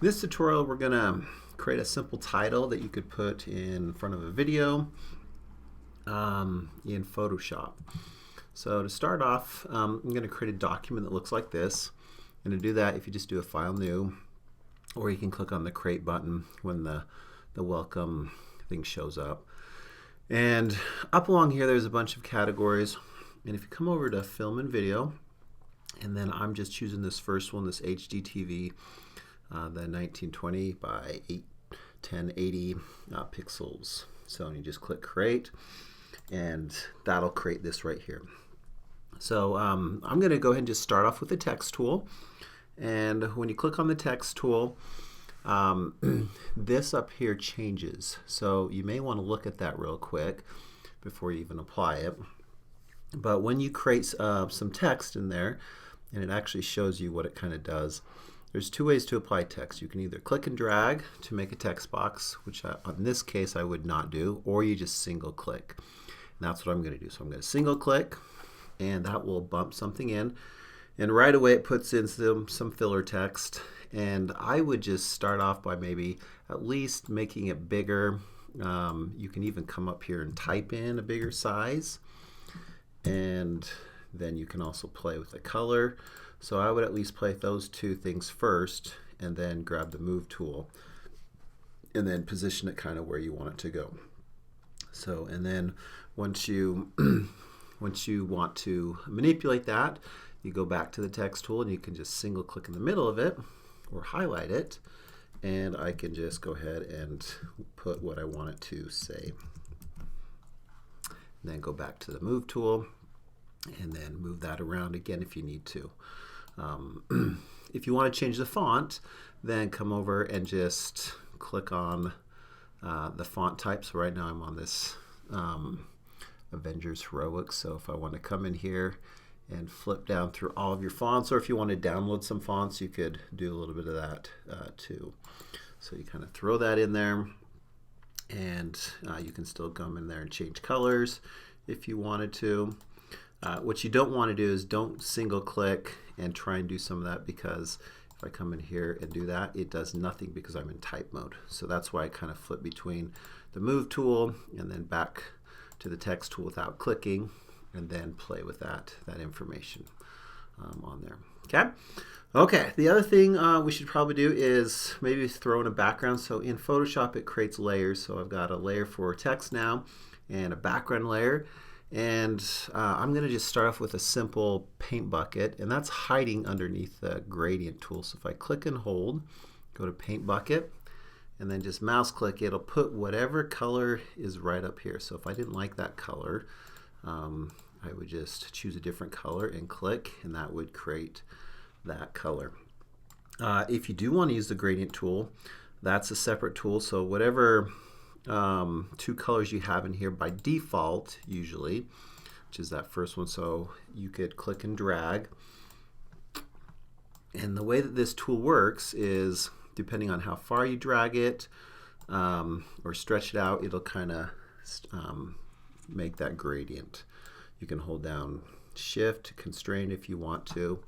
In this tutorial, we're going to create a simple title that you could put in front of a video in Photoshop. So to start off, I'm going to create a document that looks like this. And to do that, if you just do a File New, or you can click on the Create button when the welcome thing shows up. And up along here, there's a bunch of categories. And if you come over to Film and Video, and then I'm just choosing this first one, this HDTV, the 1920 by 1080 pixels. So you just click Create, and that'll create this right here. So I'm going to go ahead and just start off with the text tool. And when you click on the text tool, this up here changes. So you may want to look at that real quick before you even apply it. But when you create some text in there, and it actually shows you what it kind of does, there's two ways to apply text. You can either click and drag to make a text box, which in this case I would not do, or you just single click. And that's what I'm going to do. So I'm going to single click, and that will bump something in. And right away it puts in some filler text. And I would just start off by maybe at least making it bigger. You can even come up here and type in a bigger size. And then you can also play with the color. So I would at least play those two things first, and then grab the Move tool, and then position it kind of where you want it to go. So, and then once you want to manipulate that, you go back to the text tool, and you can just single click in the middle of it or highlight it, and I can just go ahead and put what I want it to say. And then go back to the Move tool, and then move that around again if you need to. If you want to change the font, then come over and just click on the font type. So right now I'm on this Avengers Heroics. So if I want to come in here and flip down through all of your fonts, or if you want to download some fonts, you could do a little bit of that too. So you kind of throw that in there, and you can still come in there and change colors if you wanted to. What you don't want to do is don't single click and try and do some of that, because if I come in here and do that, it does nothing because I'm in type mode. So that's why I kind of flip between the Move tool and then back to the text tool without clicking, and then play with that information on there. Okay, the other thing we should probably do is maybe throw in a background. So in Photoshop it creates layers. So I've got a layer for text now and a background layer. And I'm going to just start off with a simple paint bucket, and that's hiding underneath the gradient tool. So if I click and hold, go to paint bucket, and then just mouse click, it'll put whatever color is right up here. So if I didn't like that color, I would just choose a different color and click, and that would create that color. If you do want to use the gradient tool, that's a separate tool. So whatever two colors you have in here by default, usually, which is that first one, so you could click and drag. And the way that this tool works is, depending on how far you drag it or stretch it out, it'll kind of make that gradient. You can hold down Shift to constrain if you want to.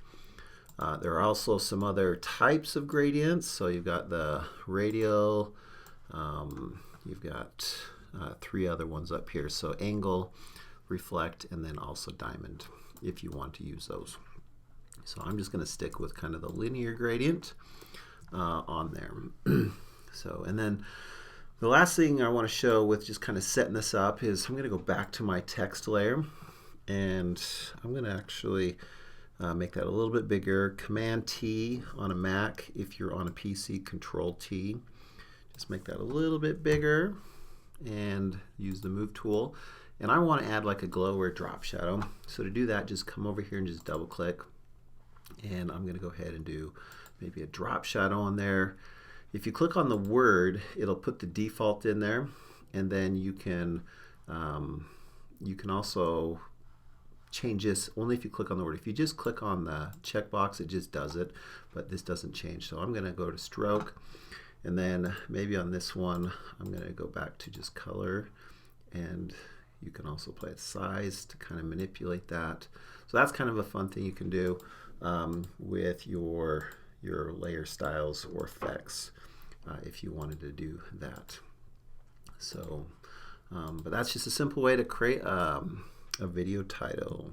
There are also some other types of gradients. So you've got the radial, you've got three other ones up here. So angle, reflect, and then also diamond if you want to use those. So I'm just going to stick with kind of the linear gradient on there. So, and then the last thing I want to show with just kind of setting this up is I'm going to go back to my text layer, and I'm going to actually make that a little bit bigger. Command T on a Mac. If you're on a PC, Control T. Just make that a little bit bigger and use the Move tool. And I want to add like a glow or drop shadow. So to do that, just come over here and just double click. And I'm going to go ahead and do maybe a drop shadow on there. If you click on the word, it'll put the default in there. And then you can also change this only if you click on the word. If you just click on the checkbox, it just does it, but this doesn't change. So I'm going to go to stroke. And then maybe on this one, I'm going to go back to just color, and you can also play with size to kind of manipulate that. So that's kind of a fun thing you can do with your your layer styles or effects if you wanted to do that. So, but that's just a simple way to create a video title.